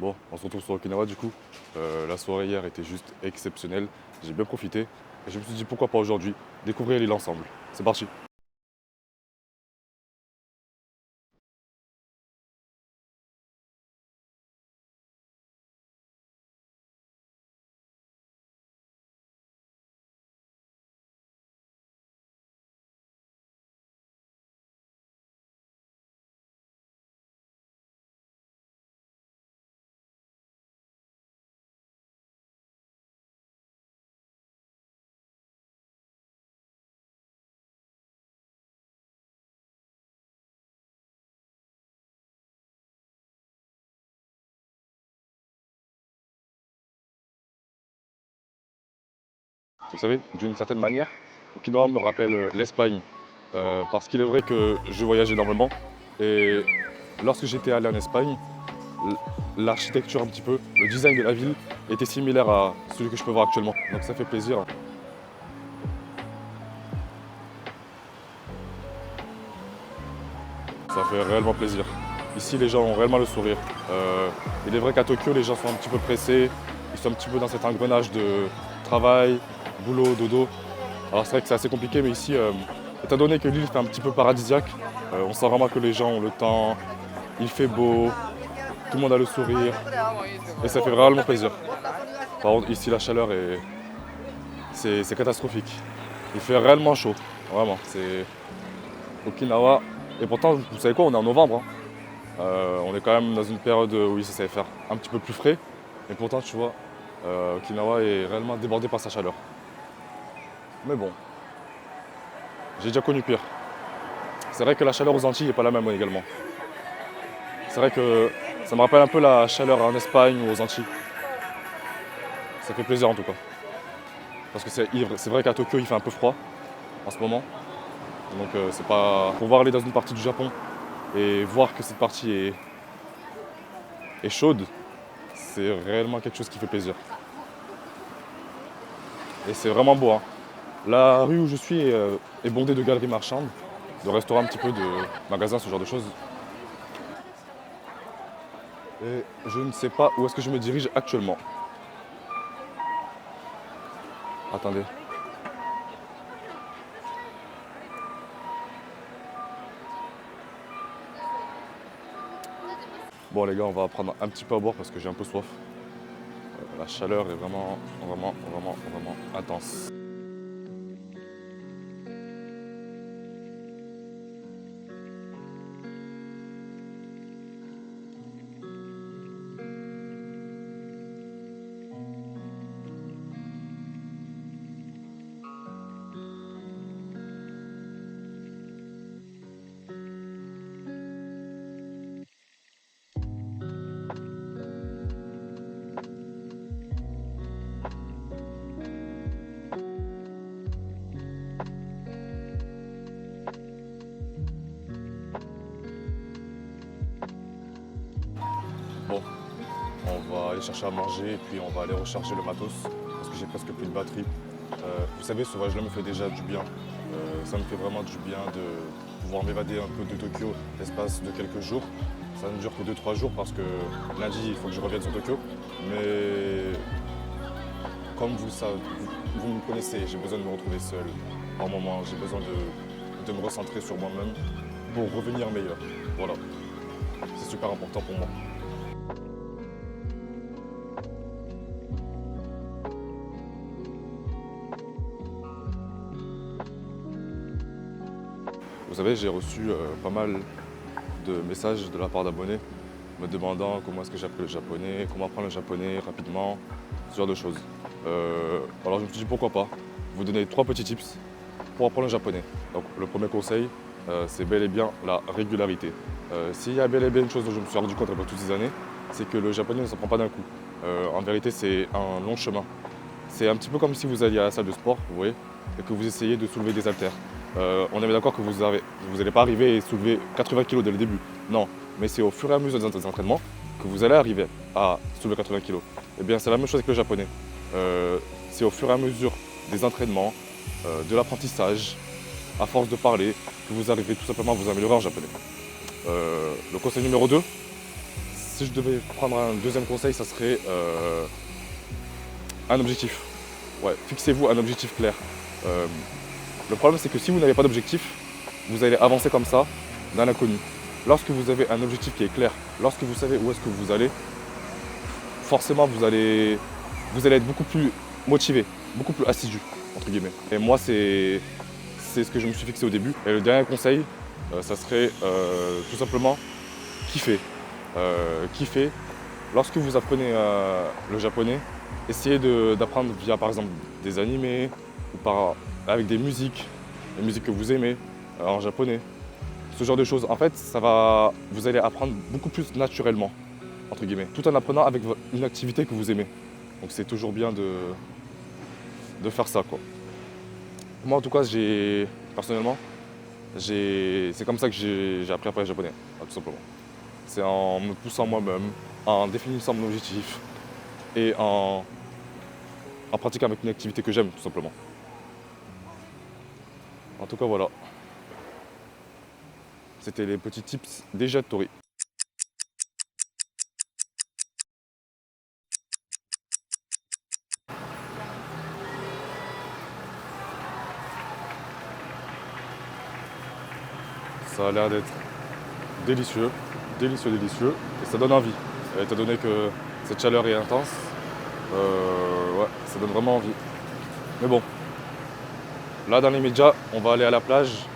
Bon, on se retrouve sur Okinawa du coup. La soirée hier était juste exceptionnelle. J'ai bien profité. Et je me suis dit pourquoi pas aujourd'hui découvrir l'île ensemble. C'est parti. Vous savez, d'une certaine manière, Okinawa me rappelle l'Espagne. Parce qu'il est vrai que je voyage énormément. Et lorsque j'étais allé en Espagne, l'architecture un petit peu, le design de la ville était similaire à celui que je peux voir actuellement. Donc ça fait plaisir. Ça fait réellement plaisir. Ici, les gens ont réellement le sourire. Il est vrai qu'à Tokyo, les gens sont un petit peu pressés. Ils sont un petit peu dans cet engrenage de travail, boulot, dodo. Alors c'est vrai que c'est assez compliqué, mais ici, étant donné que l'île fait un petit peu paradisiaque, on sent vraiment que les gens ont le temps, il fait beau, tout le monde a le sourire. Et ça fait vraiment plaisir. Par contre, ici, la chaleur c'est catastrophique. Il fait réellement chaud, vraiment. C'est Okinawa. Et pourtant, vous savez quoi, on est en novembre, hein. On est quand même dans une période où il savait faire un petit peu plus frais. Et pourtant, tu vois, Okinawa est réellement débordé par sa chaleur. Mais bon, j'ai déjà connu pire. C'est vrai que la chaleur aux Antilles n'est pas la même également. C'est vrai que ça me rappelle un peu la chaleur en Espagne ou aux Antilles. Ça fait plaisir en tout cas. Parce que c'est vrai qu'à Tokyo il fait un peu froid en ce moment. Donc c'est pas. Pouvoir aller dans une partie du Japon et voir que cette partie est chaude, c'est réellement quelque chose qui fait plaisir. Et c'est vraiment beau, hein. La rue où je suis est bondée de galeries marchandes, de restaurants un petit peu, de magasins, ce genre de choses. Et je ne sais pas où est-ce que je me dirige actuellement. Attendez. Bon les gars, on va prendre un petit peu à boire parce que j'ai un peu soif. La chaleur est vraiment intense. Bon, on va aller chercher à manger et puis on va aller recharger le matos parce que j'ai presque plus de batterie. Vous savez, ce voyage-là me fait déjà du bien. Ça me fait vraiment du bien de pouvoir m'évader un peu de Tokyo l'espace de quelques jours. Ça ne dure que 2-3 jours parce que lundi, il faut que je revienne sur Tokyo. Mais comme vous savez, vous me connaissez, j'ai besoin de me retrouver seul par moment. J'ai besoin de me recentrer sur moi-même pour revenir meilleur. Voilà, c'est super important pour moi. Vous savez, j'ai reçu pas mal de messages de la part d'abonnés me demandant comment est-ce que j'apprends le japonais, comment apprendre le japonais rapidement, ce genre de choses. Alors je me suis dit pourquoi pas vous donner 3 petits tips pour apprendre le japonais. Donc le premier conseil, c'est bel et bien la régularité. S'il y a bel et bien une chose dont je me suis rendu compte après toutes ces années, c'est que le japonais ne s'apprend pas d'un coup. En vérité, c'est un long chemin. C'est un petit peu comme si vous alliez à la salle de sport, vous voyez, et que vous essayez de soulever des haltères. On est bien d'accord que vous n'allez pas arriver et soulever 80 kg dès le début. Non, mais c'est au fur et à mesure des entraînements que vous allez arriver à soulever 80 kg. Eh bien, c'est la même chose avec le japonais. C'est au fur et à mesure des entraînements, de l'apprentissage, à force de parler, que vous arrivez tout simplement à vous améliorer en japonais. Le conseil numéro 2, si je devais prendre un deuxième conseil, ça serait un objectif. Ouais, fixez-vous un objectif clair. Euh, le problème, c'est que si vous n'avez pas d'objectif, vous allez avancer comme ça, dans l'inconnu. Lorsque vous avez un objectif qui est clair, lorsque vous savez où est-ce que vous allez, forcément, vous allez être beaucoup plus motivé, beaucoup plus assidu, entre guillemets. Et moi, c'est ce que je me suis fixé au début. Et le dernier conseil, ça serait tout simplement kiffer. Kiffer. Lorsque vous apprenez le japonais, essayez d'apprendre via par exemple des animés ou avec des musiques, les musiques que vous aimez en japonais. Ce genre de choses. En fait, vous allez apprendre beaucoup plus naturellement, entre guillemets, tout en apprenant avec une activité que vous aimez. Donc c'est toujours bien de faire ça, quoi. Moi en tout cas, personnellement, c'est comme ça que j'ai appris à parler japonais, tout simplement. C'est en me poussant moi-même, en définissant mon objectif et en pratiquant avec une activité que j'aime, tout simplement. En tout cas, voilà. C'était les petits tips déjà de Tori. Ça a l'air d'être délicieux, délicieux, délicieux, et ça donne envie. Étant donné que cette chaleur est intense, ouais, ça donne vraiment envie. Mais bon, là dans les médias, on va aller à la plage.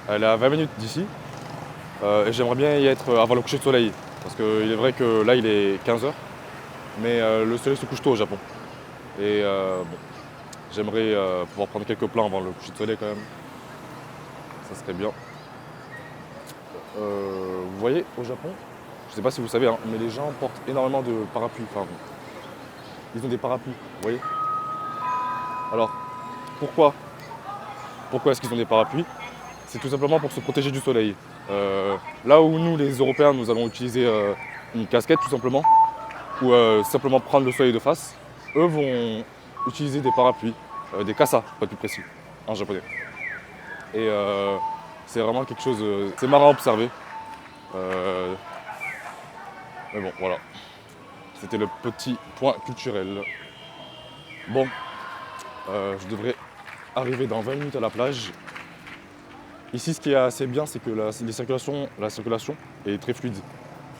Elle est à 20 minutes d'ici, et j'aimerais bien y être avant le coucher de soleil. Parce qu'il est vrai que là il est 15 h, mais le soleil se couche tôt au Japon. Et bon, j'aimerais pouvoir prendre quelques plans avant le coucher de soleil quand même. Ça serait bien. Vous voyez, au Japon, je ne sais pas si vous savez, hein, mais les gens portent énormément de parapluies. Enfin, ils ont des parapluies, vous voyez. Alors, pourquoi est-ce qu'ils ont des parapluies? C'est tout simplement pour se protéger du soleil. Là où nous, les Européens, nous allons utiliser une casquette tout simplement, ou simplement prendre le soleil de face, eux vont utiliser des parapluies, des kasa, pour être plus précis, en japonais. Et c'est vraiment quelque chose, c'est marrant à observer. Mais bon, voilà. C'était le petit point culturel. Bon, je devrais arriver dans 20 minutes à la plage. Ici, ce qui est assez bien, c'est que la circulation est très fluide.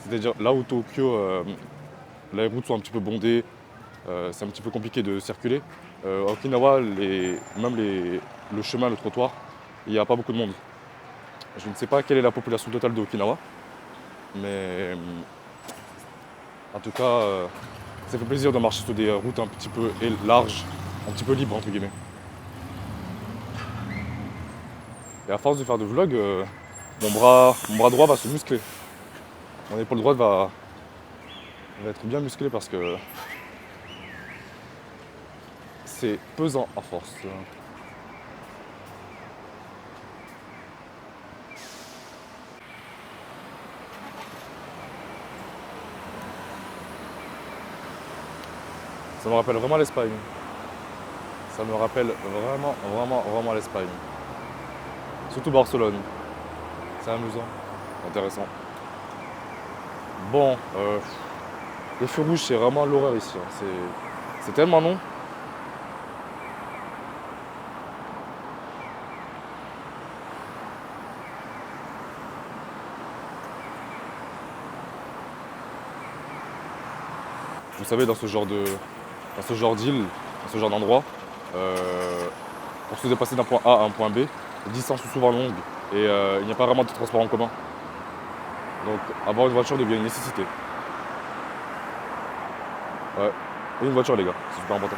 C'est-à-dire là où Tokyo, les routes sont un petit peu bondées, c'est un petit peu compliqué de circuler. À Okinawa, le chemin, le trottoir, il n'y a pas beaucoup de monde. Je ne sais pas quelle est la population totale de Okinawa, mais en tout cas, ça fait plaisir de marcher sur des routes un petit peu larges, un petit peu libres entre guillemets. Et à force de faire de vlogs, mon bras droit va se muscler. Mon épaule droite va être bien musclée parce que c'est pesant à force. Ça me rappelle vraiment l'Espagne. Ça me rappelle vraiment, vraiment, vraiment l'Espagne. Surtout Barcelone. C'est amusant, intéressant. Bon, les feux rouges, c'est vraiment l'horreur ici, hein. C'est tellement long. Vous savez, dans ce genre d'île, dans ce genre d'endroit, pour se déplacer d'un point A à un point B, les distances sont souvent longues et il n'y a pas vraiment de transport en commun. Donc avoir une voiture devient une nécessité. Ouais, et une voiture les gars, c'est super important.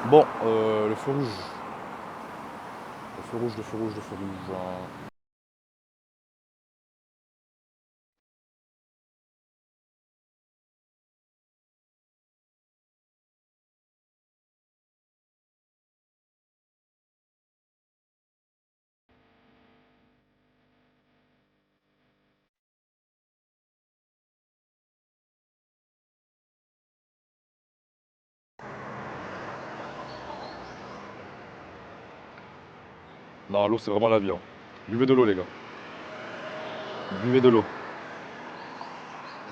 Bon, le feu rouge. Le feu rouge, le feu rouge, le feu rouge. Non, l'eau c'est vraiment la vie, hein. Buvez de l'eau les gars. Buvez de l'eau.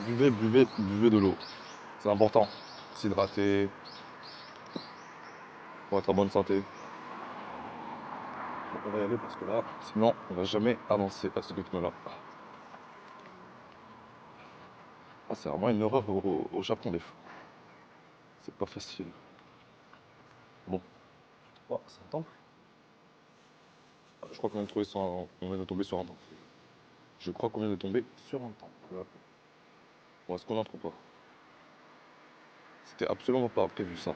Buvez de l'eau. C'est important. S'hydrater pour être en bonne santé. On va y aller parce que là, sinon on va jamais avancer à ce rythme-là. Ah, c'est vraiment une horreur au Japon des fois. C'est pas facile. Bon. Oh, c'est un temple. Ah, je crois qu'on vient de tomber sur un temple. Je crois qu'on vient de tomber sur un temple. Bon, est-ce qu'on entre ou pas? C'était absolument pas prévu ça.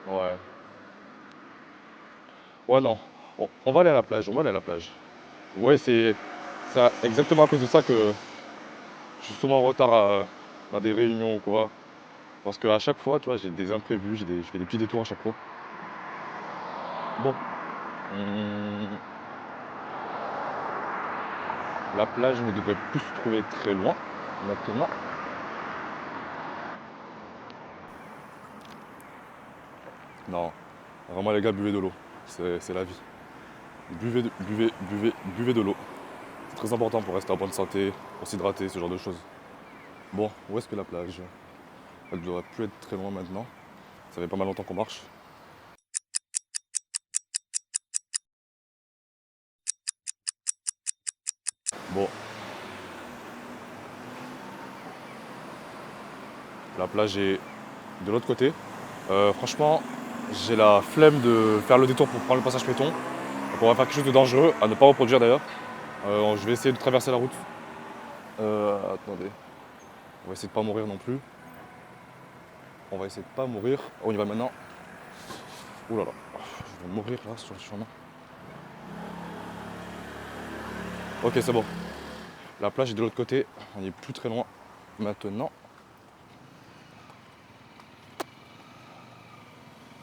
Ouais. Ouais, non. On va aller à la plage, on va aller à la plage. Ouais, c'est exactement à cause de ça que je suis souvent en retard à des réunions ou quoi. Parce qu'à chaque fois, tu vois, j'ai des imprévus, je fais des petits détours à chaque fois. Bon. Hum, La plage ne devrait plus se trouver très loin maintenant. Non, vraiment les gars, buvez de l'eau. C'est la vie. Buvez de l'eau. C'est très important pour rester en bonne santé, pour s'hydrater, ce genre de choses. Bon, où est-ce que la plage? Elle devrait plus être très loin maintenant. Ça fait pas mal longtemps qu'on marche. Bon, la plage est de l'autre côté. Franchement, j'ai la flemme de faire le détour pour prendre le passage piéton. Donc on va faire quelque chose de dangereux, à ne pas reproduire d'ailleurs. Je vais essayer de traverser la route. Attendez. On va essayer de pas mourir non plus. On va essayer de pas mourir. On y va maintenant. Ouh là là. Je vais mourir là sur le chemin. Ok, c'est bon. La plage est de l'autre côté. On n'est plus très loin maintenant.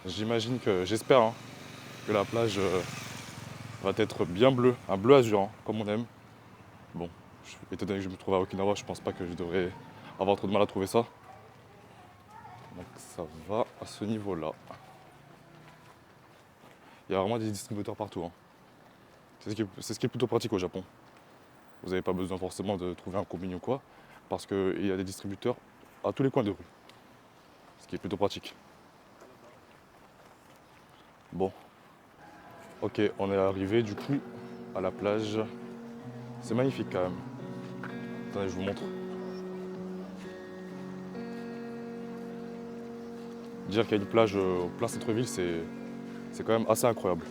J'imagine que, j'espère hein, que la plage va être bien bleue, un bleu azur, hein, comme on aime. Bon, étant donné que je me trouve à Okinawa, je pense pas que je devrais avoir trop de mal à trouver ça. Donc ça va à ce niveau-là. Il y a vraiment des distributeurs partout. Hein. C'est ce qui est plutôt pratique au Japon. Vous n'avez pas besoin forcément de trouver un combini ou quoi, parce qu'il y a des distributeurs à tous les coins de rue. Ce qui est plutôt pratique. Bon, ok, on est arrivé du coup à la plage. C'est magnifique quand même. Attendez, je vous montre. Dire qu'il y a une plage au plein centre-ville, c'est quand même assez incroyable.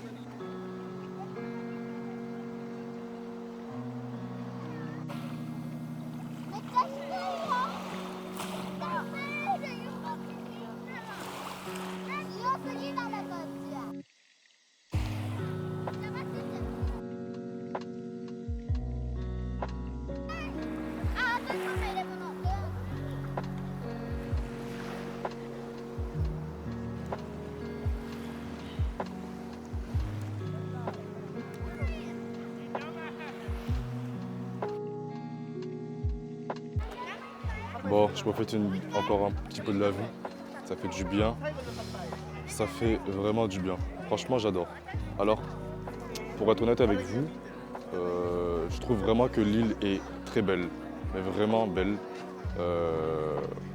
Bon, je profite encore un petit peu de la vue. Ça fait du bien. Ça fait vraiment du bien. Franchement, j'adore. Alors, pour être honnête avec vous, je trouve vraiment que l'île est très belle. Mais vraiment belle.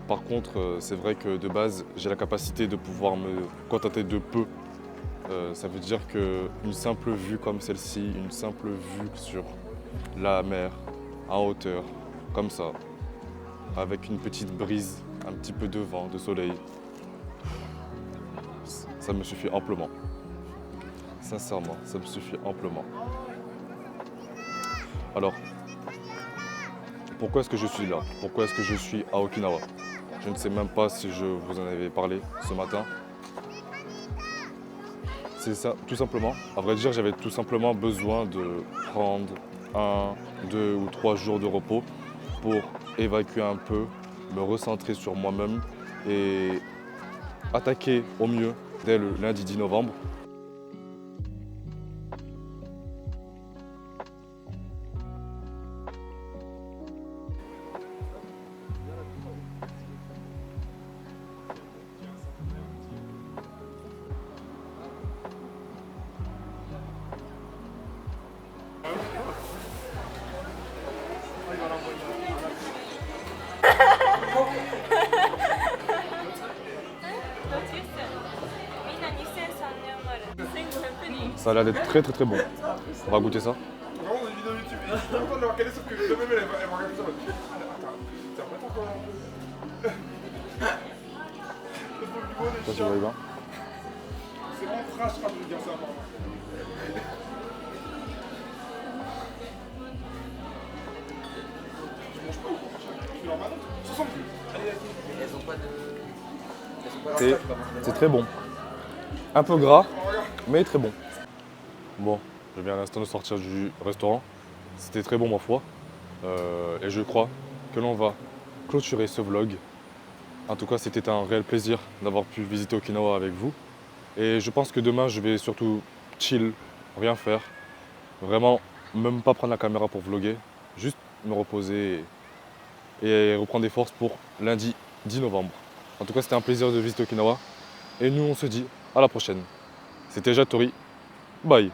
Par contre, c'est vrai que de base, j'ai la capacité de pouvoir me contenter de peu. Ça veut dire qu'une simple vue comme celle-ci, une simple vue sur la mer, en hauteur, comme ça, avec une petite brise, un petit peu de vent, de soleil, ça me suffit amplement. Sincèrement, ça me suffit amplement. Alors, pourquoi est-ce que je suis là? Pourquoi est-ce que je suis à Okinawa? Je ne sais même pas si je vous en avais parlé ce matin. C'est ça, tout simplement. À vrai dire, j'avais tout simplement besoin de prendre 1, 2 ou 3 jours de repos pour évacuer un peu, me recentrer sur moi-même et attaquer au mieux dès le lundi 10 novembre. Ça a l'air d'être très très très bon. On va goûter ça. Vraiment, dans une vidéo YouTube, et je suis content de l'avoir calé, sauf que même elle va regarder ça. Attends, c'est un peu encore un peu. Ça, tu vois bien. C'est vraiment trash, je veux dire ça. Tu manges pas ou quoi? Tu fais leur manette 60 plus. Allez, vas-y. Elles ont pas de. Elles ont pas C'est- leur taf, là. C'est très bon. Un peu gras, mais très bon. Bon, je viens à l'instant de sortir du restaurant. C'était très bon, ma foi. Et je crois que l'on va clôturer ce vlog. En tout cas, c'était un réel plaisir d'avoir pu visiter Okinawa avec vous. Et je pense que demain, je vais surtout chill, rien faire. Vraiment, même pas prendre la caméra pour vlogger. Juste me reposer et reprendre des forces pour lundi 10 novembre. En tout cas, c'était un plaisir de visiter Okinawa. Et nous, on se dit à la prochaine. C'était Jatori. Bye.